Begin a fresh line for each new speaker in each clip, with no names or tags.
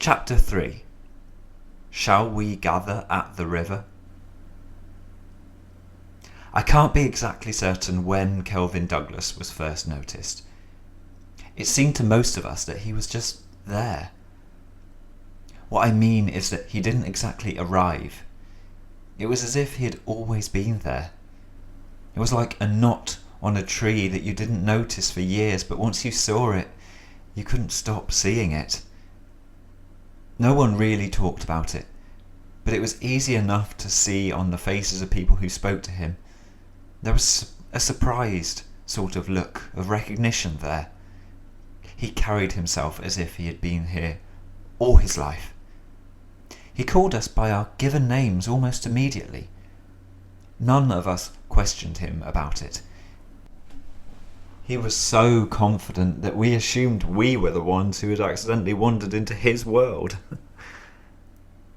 Chapter 3. Shall we gather at the river? I can't be exactly certain when Kelvin Douglas was first noticed. It seemed to most of us that he was just there. What I mean is that he didn't exactly arrive. It was as if he had always been there. It was like a knot on a tree that you didn't notice for years, but once you saw it, you couldn't stop seeing it. No one really talked about it, but it was easy enough to see on the faces of people who spoke to him. There was a surprised sort of look of recognition there. He carried himself as if he had been here all his life. He called us by our given names almost immediately. None of us questioned him about it. He was so confident that we assumed we were the ones who had accidentally wandered into his world.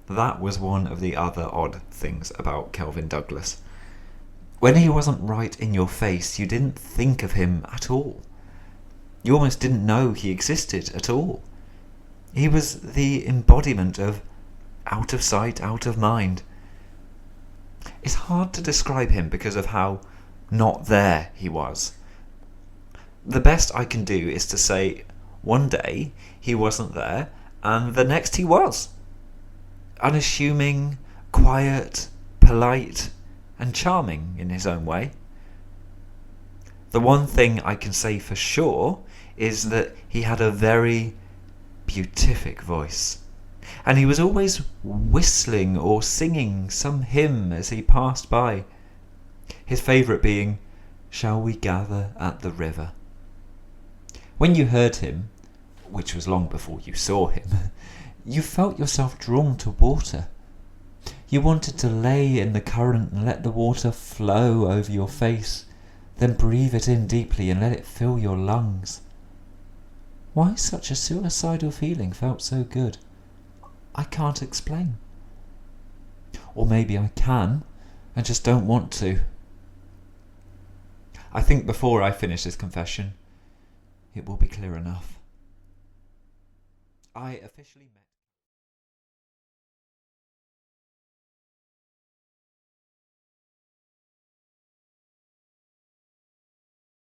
That was one of the other odd things about Kelvin Douglas. When he wasn't right in your face, you didn't think of him at all. You almost didn't know he existed at all. He was the embodiment of out of sight, out of mind. It's hard to describe him because of how not there he was. The best I can do is to say one day he wasn't there and the next he was. Unassuming, quiet, polite, and charming in his own way. The one thing I can say for sure is that he had a very beatific voice, and he was always whistling or singing some hymn as he passed by, his favourite being, "Shall we gather at the river?" When you heard him, which was long before you saw him, you felt yourself drawn to water. You wanted to lay in the current and let the water flow over your face, then breathe it in deeply and let it fill your lungs. Why such a suicidal feeling felt so good, I can't explain. Or maybe I can, and just don't want to. I think before I finish this confession, it will be clear enough. I officially met